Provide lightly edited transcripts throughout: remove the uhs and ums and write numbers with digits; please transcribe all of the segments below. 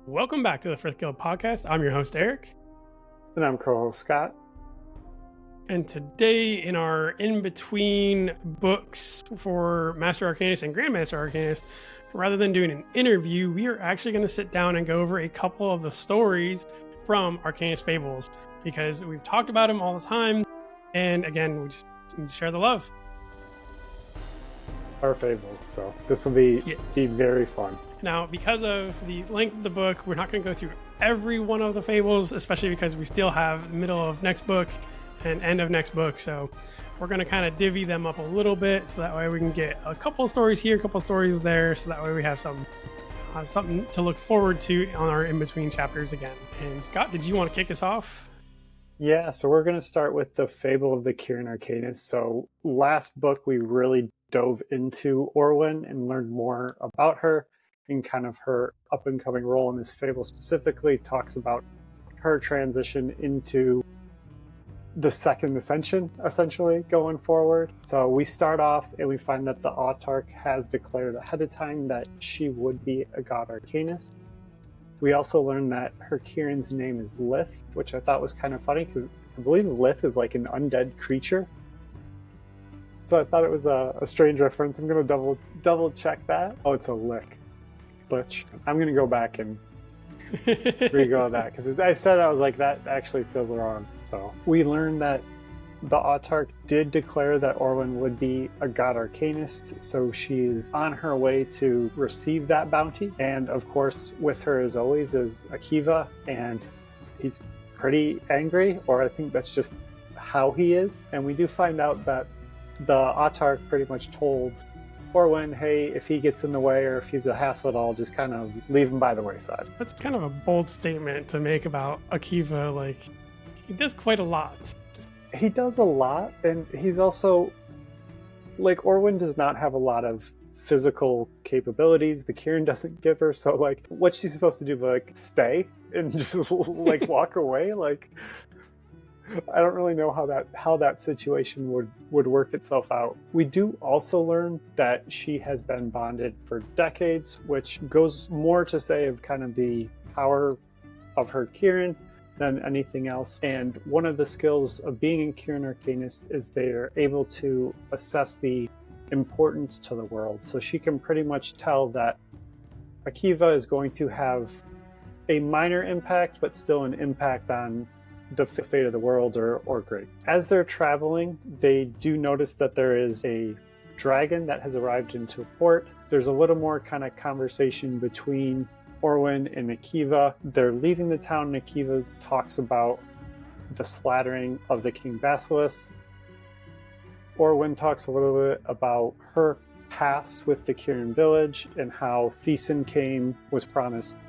Welcome back to the Frith podcast. I'm your host, Eric. And I'm co-host Scott. And today, in our in-between books for Master Arcanist and Grandmaster Arcanist, rather than doing an interview, we are actually going to sit down and go over a couple of the stories from Arcanist Fables, because we've talked about them all the time. And again, we just need to share the love. Our fables, so this will be very fun. Now, because of the length of the book, we're not going to go through every one of the fables, especially because we still have middle of next book and end of next book. So we're going to kind of divvy them up a little bit, so that way we can get a couple of stories here, a couple of stories there, so that way we have something to look forward to on our in-between chapters again. And Scott, did you want to kick us off? Yeah, so we're going to start with the Fable of the Kirin Arcanist. So last book, we really dove into Orwen and learned more about her and kind of her up-and-coming role in this fable. Specifically talks about her transition into the second ascension, essentially, going forward. So we start off and we find that the Autarch has declared ahead of time that she would be a god arcanist. We also learned that her Kirin's name is Lith, which I thought was kind of funny because I believe Lith is like an undead creature. So I thought it was a strange reference. I'm going to double check that. Oh, it's a lich. I'm going to go back and re-go that because I was like, that actually feels wrong. So we learned that the Autarch did declare that Orwen would be a god arcanist, so she's on her way to receive that bounty. And of course, with her as always is Egha, and he's pretty angry, or I think that's just how he is. And we do find out that the Autarch pretty much told Orwen, hey, if he gets in the way or if he's a hassle at all, just kind of leave him by the wayside. That's kind of a bold statement to make about Egha. Like, he does quite a lot. He does a lot, and he's also, like, Orwen does not have a lot of physical capabilities. The Kirin doesn't give her, so, like, what's she supposed to do, like, stay and just, like, walk away? Like, I don't really know how that situation would work itself out. We do also learn that she has been bonded for decades, which goes more to say of kind of the power of her Kirin than anything else. And one of the skills of being a Kirin Arcanist is they're able to assess the importance to the world. So she can pretty much tell that Egha is going to have a minor impact, but still an impact on the fate of the world or great. As they're traveling, they do notice that there is a dragon that has arrived into port. There's a little more kind of conversation between Orwen and Egha. They're leaving the town, and Egha talks about the slaughtering of the King Basilisk. Orwen talks a little bit about her past with the Kirin village and how Thiessen was promised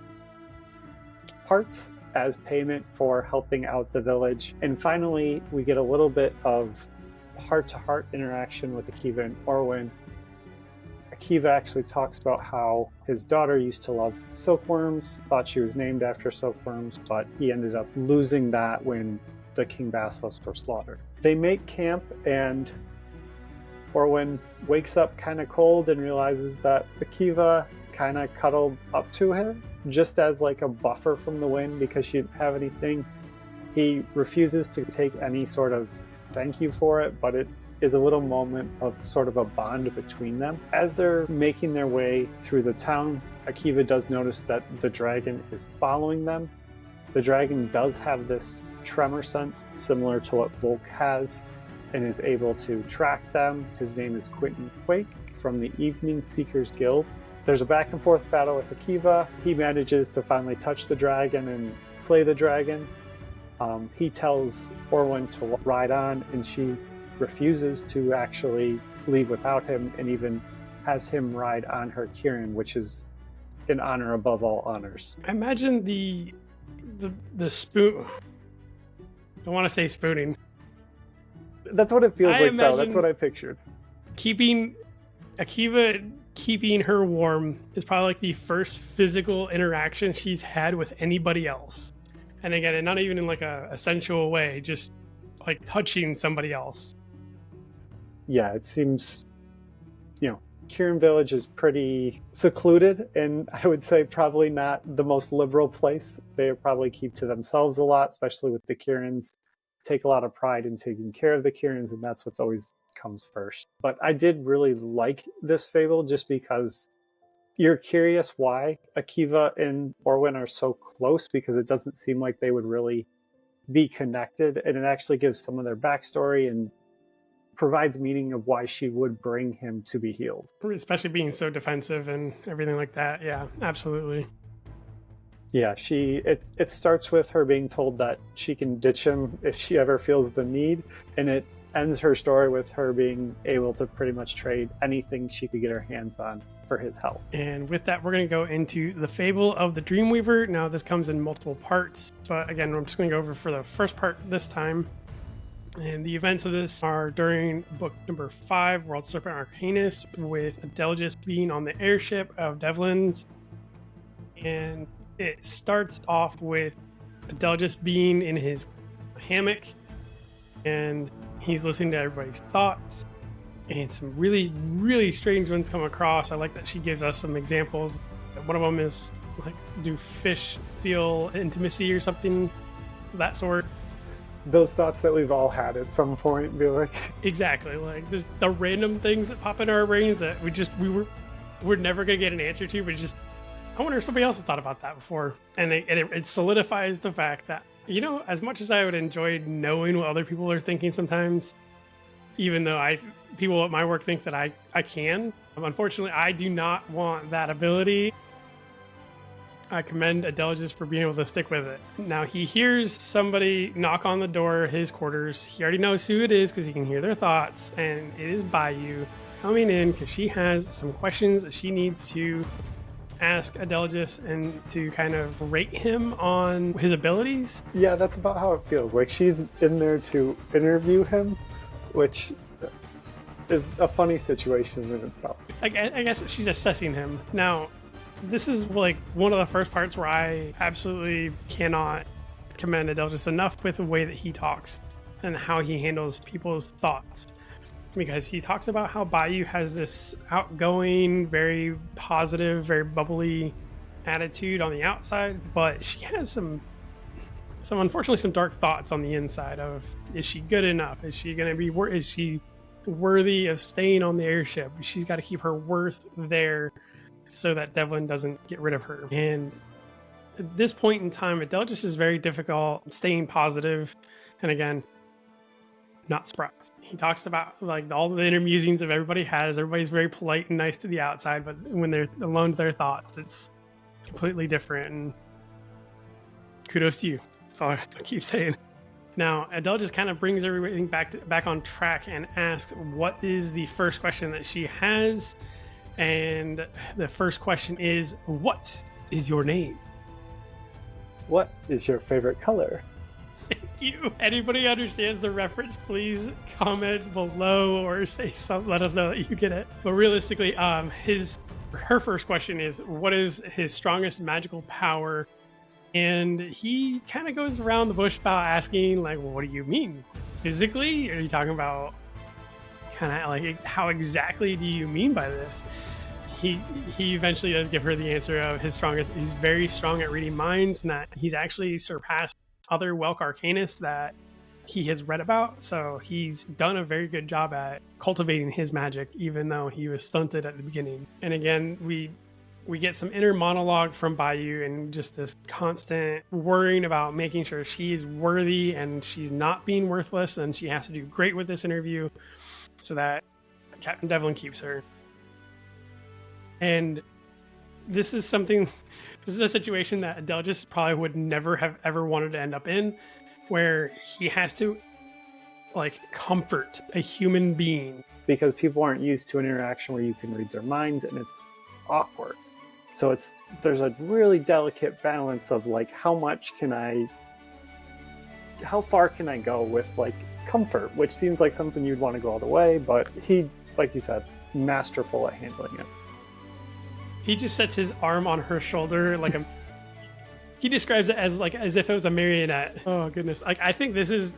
parts as payment for helping out the village. And finally, we get a little bit of heart-to-heart interaction with Egha and Orwen. Egha actually talks about how his daughter used to love silkworms, thought she was named after silkworms, but he ended up losing that when the King Basilisk were slaughtered. They make camp, and Orwen wakes up kind of cold and realizes that Egha kind of cuddled up to him just as like a buffer from the wind because she didn't have anything. He refuses to take any sort of thank you for it, but it is a little moment of sort of a bond between them. As they're making their way through the town, Egha does notice that the dragon is following them. The dragon does have this tremor sense similar to what Volk has and is able to track them. His name is Quentin Quake from the Evening Seekers Guild. There's a back and forth battle with Egha. He manages to finally touch the dragon and slay the dragon. He tells Orwen to ride on, and she refuses to actually leave without him, and even has him ride on her Kirin, which is an honor above all honors. I imagine the spoon. I want to say spooning. That's what it feels like, though. That's what I pictured. Egha keeping her warm is probably like the first physical interaction she's had with anybody else. And again, not even in like a sensual way, just like touching somebody else. Yeah, it seems, Kieran Village is pretty secluded, and I would say probably not the most liberal place. They probably keep to themselves a lot, especially with the Kierans. Take a lot of pride in taking care of the Kierans, and that's what's always comes first. But I did really like this fable just because you're curious why Akiva and Orwin are so close, because it doesn't seem like they would really be connected, and it actually gives some of their backstory and provides meaning of why she would bring him to be healed. Especially being so defensive and everything like that. Yeah, absolutely. Yeah, it starts with her being told that she can ditch him if she ever feels the need, and it ends her story with her being able to pretty much trade anything she could get her hands on for his health. And with that, we're going to go into the Fable of the Dreamweaver. Now, this comes in multiple parts, but again, I'm just going to go over for the first part this time. And the events of this are during book number 5, World Serpent Arcanist, with Adelgis being on the airship of Devlin's. And it starts off with Adelgis being in his hammock, and he's listening to everybody's thoughts. And some really, really strange ones come across. I like that she gives us some examples. One of them is like, do fish feel intimacy or something of that sort? Those thoughts that we've all had at some point, be like, exactly, like just the random things that pop in our brains that we're never gonna get an answer to, but just I wonder if somebody else has thought about that before. And it solidifies the fact that, you know, as much as I would enjoy knowing what other people are thinking sometimes, even though people at my work think that I can, unfortunately I do not want that ability. I commend Adelgis for being able to stick with it. Now, he hears somebody knock on the door, his quarters. He already knows who it is because he can hear their thoughts, and it is Bayou coming in because she has some questions that she needs to ask Adelgis and to kind of rate him on his abilities. Yeah, that's about how it feels. Like, she's in there to interview him, which is a funny situation in itself. I guess she's assessing him. Now, this is like one of the first parts where I absolutely cannot commend Adelgis enough with the way that he talks and how he handles people's thoughts. Because he talks about how Bayou has this outgoing, very positive, very bubbly attitude on the outside, but she has some unfortunately some dark thoughts on the inside of, is she good enough? Is she worthy of staying on the airship? She's got to keep her worth there so that Devlin doesn't get rid of her. And at this point in time, Adelgis is very difficult staying positive. And again, not surprised. He talks about like all the inner musings of everybody has. Everybody's very polite and nice to the outside, but when they're alone to their thoughts, it's completely different. And kudos to you. That's all I keep saying. Now, Adelgis kind of brings everything back on track and asks what is the first question that she has. And the first question is, what is your name? What is your favorite color? Thank you. Anybody understands the reference, please comment below or say something. Let us know that you get it. But realistically, her first question is, what is his strongest magical power? And he kind of goes around the bush about asking, like, well, what do you mean? Physically? Are you talking about kind of like, how exactly do you mean by this? He eventually does give her the answer of he's very strong at reading minds, and that he's actually surpassed other Welk Arcanists that he has read about. So he's done a very good job at cultivating his magic, even though he was stunted at the beginning. And again, we get some inner monologue from Bayou and just this constant worrying about making sure she's worthy and she's not being worthless, and she has to do great with this interview so that Captain Devlin keeps her. And this is a situation that Adelgis probably would never have ever wanted to end up in, where he has to like comfort a human being. Because people aren't used to an interaction where you can read their minds, and it's awkward. So there's a really delicate balance of like, how far can I go with like comfort, which seems like something you'd want to go all the way, but he, like you said, masterful at handling it. He just sets his arm on her shoulder like he describes it as if it was a marionette. Oh goodness. Like, I think this is,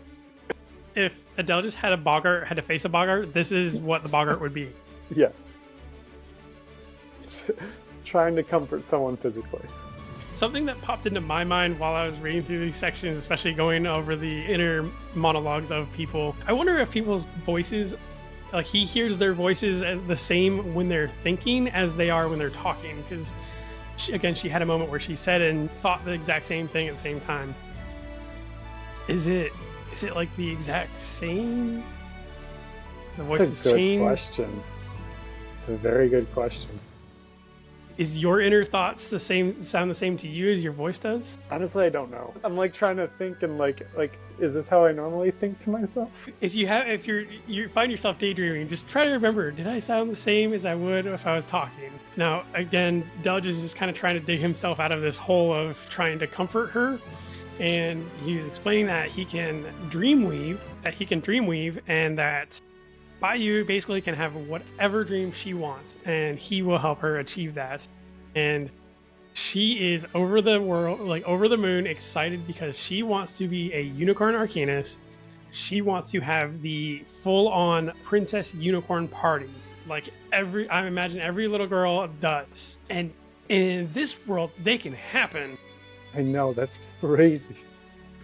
if Adelgis had to face a boggart, this is what the boggart would be. Yes. trying to comfort someone physically. Something that popped into my mind while I was reading through these sections, especially going over the inner monologues of people, I wonder if people's voices, like he hears their voices as the same when they're thinking as they are when they're talking. Because she had a moment where she said and thought the exact same thing at the same time. Is it like the exact same? The voices It's a good change? question. It's a very good question. Is your inner thoughts sound the same to you as your voice does? Honestly, I don't know. I'm like trying to think and like is this how I normally think to myself? If you find yourself daydreaming, just try to remember, did I sound the same as I would if I was talking? Now, again, Delge is just kind of trying to dig himself out of this hole of trying to comfort her. And he's explaining that he can dreamweave, and that Bayou basically can have whatever dream she wants, and he will help her achieve that. And she is over the moon, excited because she wants to be a unicorn arcanist. She wants to have the full-on princess unicorn party, like I imagine every little girl does. And in this world, they can happen. I know, that's crazy.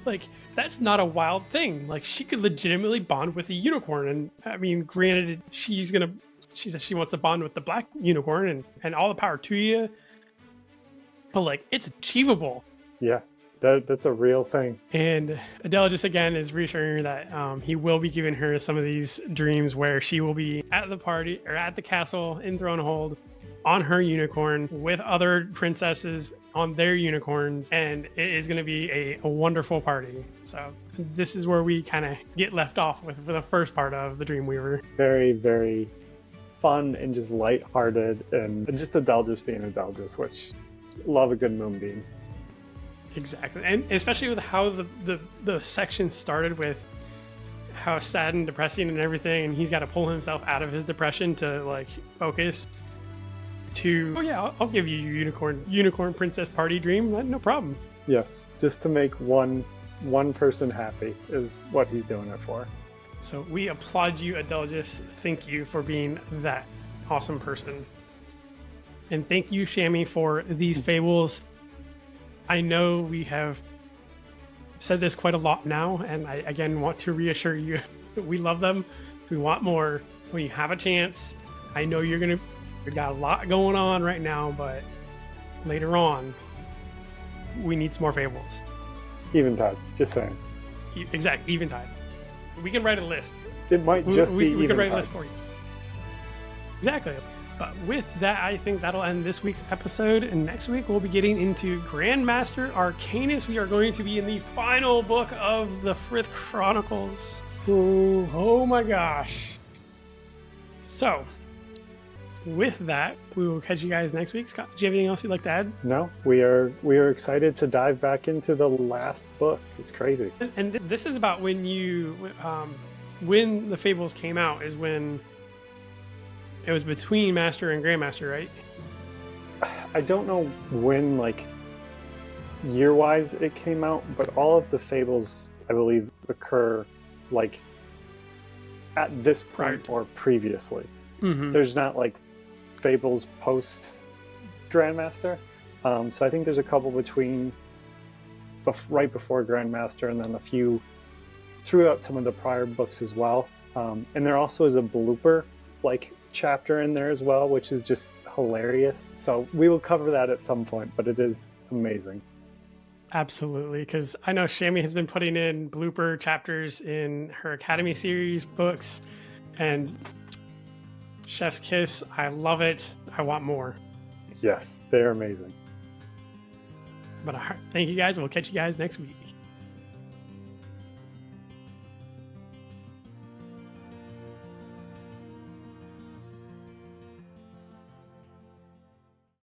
Like, that's not a wild thing. Like, she could legitimately bond with a unicorn. And I mean, granted, she says she wants to bond with the black unicorn, and all the power to you. But like, it's achievable. Yeah, that's a real thing. And Adele just again is reassuring her that he will be giving her some of these dreams where she will be at the party or at the castle in Thronehold on her unicorn with other princesses on their unicorns, and it is going to be a wonderful party. So this is where we kind of get left off with for the first part of the Dreamweaver. Very, very fun and just lighthearted, and just Adele just being Adele, just which love a good moonbeam. Exactly, and especially with how the section started with how sad and depressing and everything, and he's got to pull himself out of his depression to like focus. To I'll give you your unicorn princess party dream, no problem. Yes, just to make one person happy is what he's doing it for. So we applaud you, Adelgis. Thank you for being that awesome person, and thank you, Shammy, for these fables. I know we have said this quite a lot now, and I again want to reassure you, we love them. We want more. When you have a chance, I know we've got a lot going on right now, but later on, we need some more fables. Eventide, just saying. Exactly, Eventide. We can write a list. It might just be Eventide. We can write a list for you. Exactly. But with that, I think that'll end this week's episode. And next week, we'll be getting into Grandmaster Arcanist. We are going to be in the final book of the Frith Chronicles. Ooh, oh my gosh. So, with that, we will catch you guys next week. Scott, do you have anything else you'd like to add? No, we are excited to dive back into the last book. It's crazy. And this is about when when the Fables came out, is when it was between Master and Grandmaster, right? I don't know when, like, year-wise it came out, but all of the Fables, I believe, occur, like, at this point or previously. Mm-hmm. There's not, like, Fables post Grandmaster, so I think there's a couple between right before Grandmaster, and then a few throughout some of the prior books as well. And there also is a blooper like chapter in there as well, which is just hilarious. So we will cover that at some point, but it is amazing. Absolutely, because I know Shammy has been putting in blooper chapters in her Academy series books, and Chef's Kiss, I love it. I want more. Yes, they're amazing. But all right, thank you guys. We'll catch you guys next week.